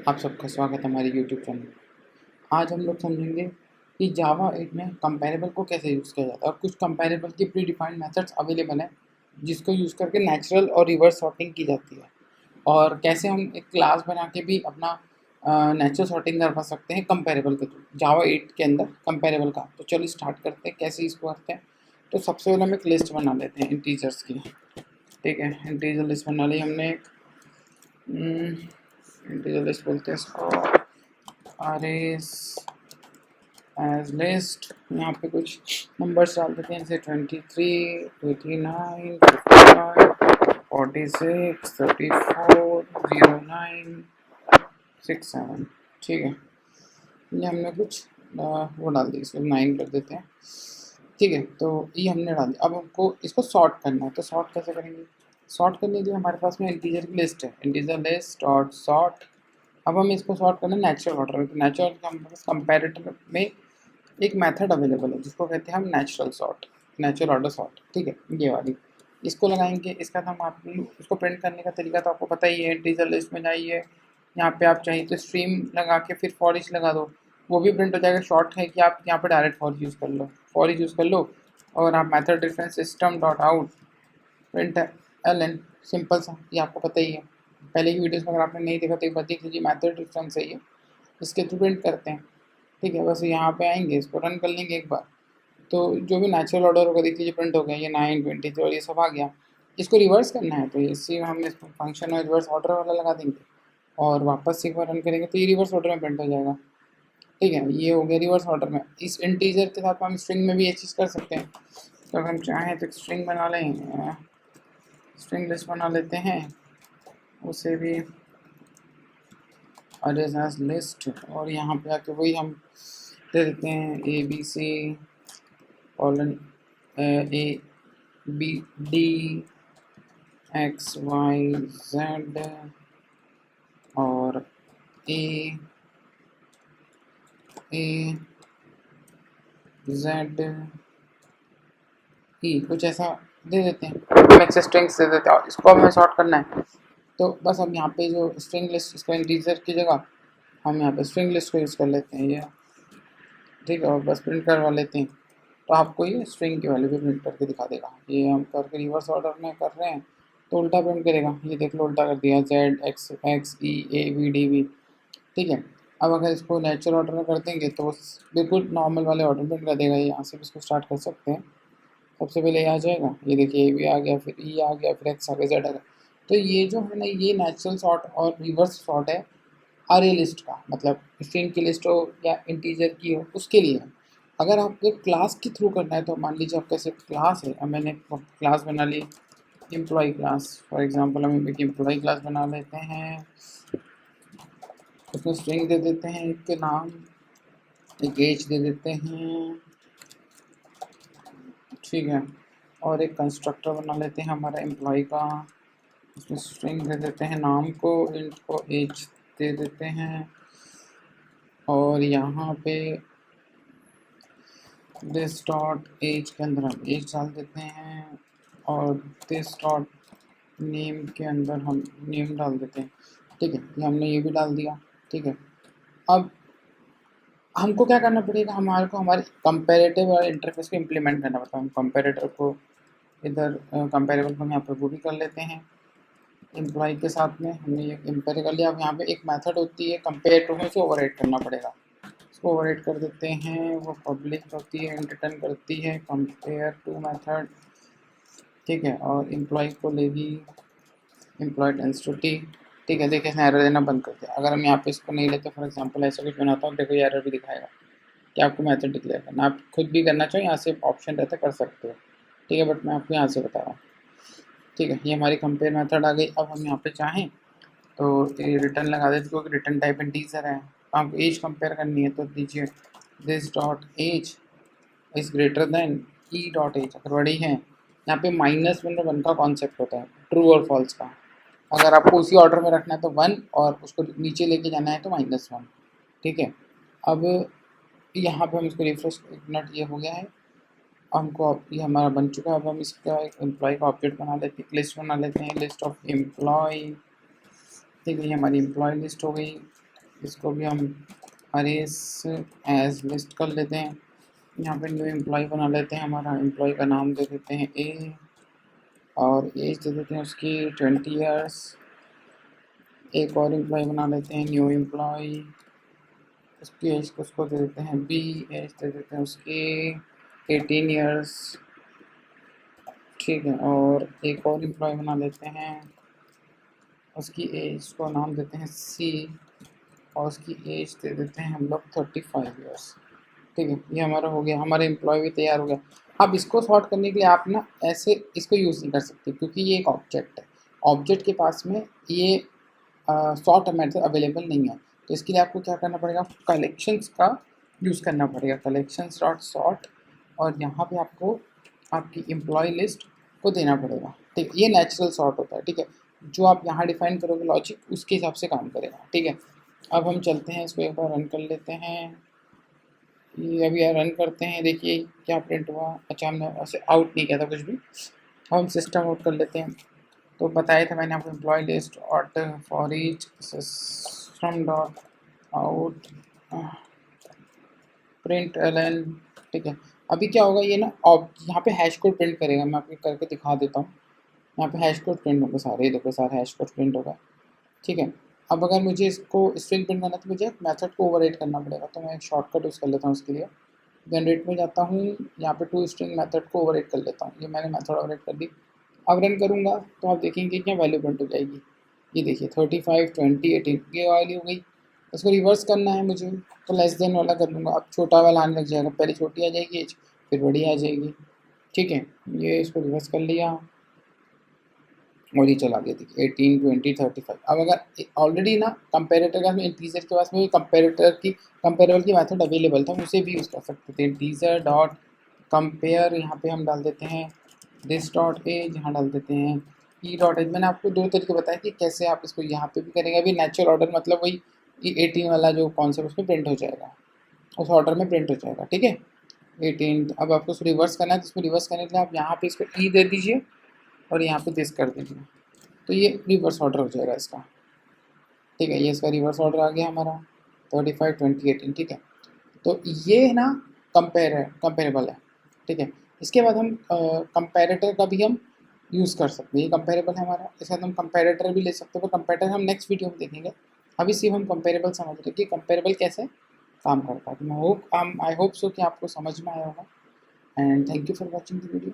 आप सबका स्वागत है हमारे यूट्यूब चैनल। आज हम लोग समझेंगे कि जावा 8 में कंपैरेबल को कैसे यूज़ किया जाता है और कुछ कंपैरेबल की प्री डिफाइंड मेथड्स अवेलेबल हैं जिसको यूज़ करके नेचुरल और रिवर्स सॉर्टिंग की जाती है, और कैसे हम एक क्लास बना के भी अपना नेचुरल सॉर्टिंग करवा सकते हैं कंपैरेबल के थ्रू जावा 8 के अंदर कंपैरेबल का। तो चलिए स्टार्ट करते हैं कैसे इसको करते हैं। तो सबसे पहले हम एक लिस्ट बना लेते हैं इंटीजर्स की। ठीक है, इंटीजर लिस्ट बना ली हमने एक। इंटीजर लिस्ट बोलते हैं इसको, अरेज एज लिस्ट। यहाँ पे कुछ नंबर्स डाल देते हैं जैसे 23, 89, 55, 46, 34, 09, 67। ठीक है, ये हमने कुछ वो डाल दी, इसको 9 कर देते हैं। ठीक है, तो ये हमने डाल दिया। अब हमको इसको सॉर्ट करना है, तो सॉर्ट कैसे करेंगे? सॉर्ट करने के लिए हमारे पास में इंटीजर की लिस्ट है, इंटीजर लिस्ट डॉट सॉर्ट। अब हम इसको सॉर्ट करना है नेचुरल ऑर्डर में। तो नेचुरल कंपैरेटर में एक मेथड अवेलेबल है जिसको कहते हैं हम natural sort, natural order sort. ठीक है, ये वाली इसको लगाएंगे। इसका हम आप इसको प्रिंट करने का तरीका तो आपको पता ही है। इंटीजर लिस्ट में जाइए, यहाँ पे आप चाहिए तो स्ट्रीम लगा के फिर फॉर ईच लगा दो, वो भी प्रिंट हो जाएगा। शॉर्ट है कि आप यहाँ पे डायरेक्ट फॉर यूज़ कर लो, फॉर ईच यूज़ कर लो। और आप method reference system dot out print L N, simple सा, ये आपको पता ही है। पहले की वीडियोस में अगर आपने नहीं देखा तो एक बार देख लीजिए, मेथड रेफरेंस है ये, इसके थ्रू प्रिंट करते हैं। ठीक है, बस यहाँ पे आएंगे, इसको रन कर लेंगे एक बार, तो जो भी नेचुरल ऑर्डर होगा देख लीजिए प्रिंट हो गया, ये 9, 23 और ये सब आ गया। इसको रिवर्स करना है तो इसी हम इसको फंक्शन में रिवर्स ऑर्डर वाला लगा देंगे और वापस से एक बार रन करेंगे तो ये रिवर्स ऑर्डर में प्रिंट हो जाएगा। ठीक है, ये हो गया रिवर्स ऑर्डर में। इस इंटीजर के साथ हम स्ट्रिंग में भी ये चीज़ कर सकते हैं। तो अगर हम चाहें तो स्ट्रिंग बना लें, स्ट्रिंग लिस्ट बना लेते हैं, उसे भी अरेज एज लिस्ट, और यहाँ पे आके वही हम दे देते हैं ABC कॉलन ABD XYZ और AAZE, कुछ ऐसा दे देते हैं। मिक्स स्ट्रिंग्स दे देते हैं और इसको हमें सॉर्ट करना है। तो बस हम यहाँ पे जो स्ट्रिंग लिस्ट, इसको इंटीजर की जगह हम यहाँ पे स्ट्रिंग लिस्ट को यूज़ कर लेते हैं ये। ठीक है, और बस प्रिंट करवा लेते हैं तो आपको ये स्ट्रिंग की वैल्यू भी प्रिंट करके दिखा देगा। ये हम करके रिवर्स ऑर्डर में कर रहे हैं तो उल्टा प्रिंट करेगा। ये देख लो, उल्टा कर दिया, ZXXEAVDV। ठीक है, अब अगर इसको नेचुरल ऑर्डर में कर देंगे तो बिल्कुल नॉर्मल वाले ऑर्डर प्रिंट कर देगा। ये यहाँ से भी इसको स्टार्ट कर सकते हैं। सबसे पहले ये आ जाएगा, ये देखिए ए भी आ गया, फिर ई आ गया, फिर एक्स आ गया, जेड आ गया। तो ये जो है ना, ये नेचुरल सॉर्ट और रिवर्स सॉर्ट है अरे लिस्ट का, मतलब स्ट्रिंग की लिस्ट हो या इंटीजर की हो उसके लिए है। अगर आपको क्लास के थ्रू करना है तो मान लीजिए आपका सिर्फ क्लास है। अब मैंने क्लास बना ली एम्प्लॉय क्लास, फॉर एग्जांपल हम एक एम्प्लॉय क्लास बना लेते हैं। उसमें स्ट्रिंग दे देते हैं, एक के नाम, एक एज दे देते हैं। ठीक है, और एक कंस्ट्रक्टर बना लेते हैं हमारा एम्प्लॉय का। उसमें स्ट्रिंग दे देते हैं नाम को, इंट को एज दे देते हैं, और यहाँ पे दिस डॉट एज के अंदर हम एज डाल देते हैं, और दिस डॉट नेम के अंदर हम नेम डाल देते हैं। ठीक है, ये हमने ये भी डाल दिया। ठीक है, अब हमको क्या करना पड़ेगा, हमारे को हमारे कंपेरेटिव और इंटरफेस को इम्प्लीमेंट करना पड़ता है। हम कंपेरेटर को इधर कंपेरेबल को हम यहाँ पर वो भी कर लेते हैं एम्प्लॉय के साथ में। हमने ये कंपेयर कर लिया। अब यहाँ पे एक मेथड होती है कंपेयर टू में, उसे ओवरराइड करना पड़ेगा। इसको ओवरराइड कर देते हैं, वो पब्लिक होती है, रिटर्न करती है कंपेयर टू मेथड। ठीक है, और एम्प्लॉय को लेगी एम्प्लॉय टेंस टू टी। ठीक है, देखिए इसने एरर देना बंद कर दिया। अगर हम यहाँ पे इसको नहीं लेते, फॉर एग्जांपल ऐसा कुछ बनाता हूँ, देखो ये एरर भी दिखाएगा कि आपको मेथड डिक्लेयर करना। आप खुद भी करना चाहो, यहाँ से ऑप्शन रहता है, कर सकते हो। ठीक है, बट मैं आपको यहाँ से बता रहा हूँ। ठीक है, ये हमारी कंपेयर मेथड आ गई। अब हम यहाँ पे चाहें तो ये रिटर्न लगा देते, क्योंकि रिटर्न टाइप इंटीजर है। आपको एज कंपेयर करनी है तो दीजिए this dot age is greater than E dot age, अगर बड़ी है। यहाँ पे -1 का कॉन्सेप्ट होता है, ट्रू और फॉल्स का। अगर आपको उसी ऑर्डर में रखना है तो 1, और उसको नीचे लेके जाना है तो -1। ठीक है, अब यहाँ पे हम इसको रिफ्रेश, 1 मिनट, ये हो गया है हमको। ये हमारा बन चुका है। अब हम इसका एक एम्प्लॉय का ऑब्जेक्ट बना लेते हैं, लिस्ट बना लेते हैं, लिस्ट ऑफ एम्प्लॉय। ठीक है, ये हमारी एम्प्लॉय लिस्ट हो गई। इसको भी हम अरेज एज लिस्ट कर लेते हैं। यहाँ पे न्यू एम्प्लॉय बना लेते हैं, हमारा एम्प्लॉय का नाम दे देते हैं ए और एज दे देते हैं उसकी 20 ईयर्स। एक और एम्प्लॉय बना लेते हैं न्यू एम्प्लॉय, उसकी एज को उसको दे देते हैं बी, एज दे देते हैं उसकी 18 ईयर्स। ठीक है, और एक और एम्प्लॉय बना लेते हैं, उसकी एज को नाम देते हैं सी और उसकी एज दे देते हैं हम लोग 35 ईयर्स। ठीक है, ये हमारा हो गया, हमारा एम्प्लॉय भी तैयार हो गया। अब इसको सॉर्ट करने के लिए आप ना ऐसे इसको यूज़ नहीं कर सकते क्योंकि ये एक ऑब्जेक्ट है, ऑब्जेक्ट के पास में ये सॉर्ट मेथड अवेलेबल नहीं है। तो इसके लिए आपको क्या करना पड़ेगा, कलेक्शंस का यूज़ करना पड़ेगा, कलेक्शंस डॉट सॉर्ट, और यहाँ पे आपको आपकी एम्प्लॉय लिस्ट को देना पड़ेगा। ठीक, ये नेचुरल सॉर्ट होता है। ठीक है, जो आप यहाँ डिफाइन करोगे लॉजिक उसके हिसाब से काम करेगा। ठीक है, अब हम चलते हैं, इसको एक बार रन कर लेते हैं। ये अभी रन करते हैं, देखिए क्या प्रिंट हुआ। अच्छा, हमने ऐसे आउट नहीं किया था कुछ भी, हम सिस्टम आउट कर लेते हैं। तो बताया था मैंने आपको employ list dot for each system dot out print L N. ठीक है, अभी क्या होगा ये ना, यहाँ पे हैश कोड प्रिंट करेगा, मैं आपको करके दिखा देता हूँ। यहाँ पे हैश कोड प्रिंट होगा सारे, देखो सारे हैश कोड प्रिंट होगा। ठीक है, अब अगर मुझे इसको स्ट्रिंग प्रिंट करना है तो मुझे एक मेथड को ओवरराइड करना पड़ेगा, तो मैं एक शॉर्टकट यूज़ कर लेता हूँ उसके लिए। जनरेट में जाता हूँ, यहाँ पे टू स्ट्रिंग मेथड को ओवरराइड कर लेता हूँ। ये मैंने मेथड ओवरराइड कर दी। अब रन करूँगा तो आप देखेंगे क्या वैल्यू प्रिंट हो जाएगी। ये देखिए 35, 20, 18 ये वाली हो गई। इसको रिवर्स करना है मुझे तो लेस देन वाला कर लूँगा। अब छोटा वाला आने लग जाएगा, पहले छोटी आ जाएगी एज, फिर बड़ी आ जाएगी। ठीक है, ये इसको रिवर्स कर लिया और ये चला गया, देखिए 18, 20, 35। अब अगर ऑलरेडी ना कंपेरेटर का इंटीजर के पास में कंपेरेटर की कंपेरेबल की मेथड अवेलेबल था, उसे भी यूज़ कर सकते थे। इंटीजर डॉट कंपेयर, यहाँ पे हम डाल देते हैं दिस डॉट एज, यहाँ डाल देते हैं ई डॉट एज। मैंने आपको दो तरीके बताया कि कैसे आप इसको यहाँ पे भी करेंगे। अभी नेचुरल ऑर्डर मतलब वही 18 वाला जो कॉन्सेप्ट उसमें प्रिंट हो जाएगा, उस ऑर्डर में प्रिंट हो जाएगा। ठीक है, 18। अब आपको उसको रिवर्स करना है, तो इसमें रिवर्स करने के लिए आप यहाँ पे इसको ई दे दीजिए और यहाँ पे दिस कर दीजिए, तो ये रिवर्स ऑर्डर हो जाएगा इसका। ठीक है, ये इसका रिवर्स ऑर्डर आ गया हमारा 35, 20, 18। ठीक है, तो ये ना कंपेरेबल है। ठीक है, इसके बाद हम कंपेरेटर का भी हम यूज़ कर सकते हैं। ये कंपेरेबल है हमारा, इसके बाद हम कंपेरेटर भी ले सकते हैं, पर कंपेरेटर हम नेक्स्ट वीडियो में देखेंगे। अभी सिर्फ हम कंपेरेबल समझ रहे कि कंपेरेबल कैसे काम करता है। तो आई होप सो कि आपको समझ में आया होगा। And thank you for watching the video.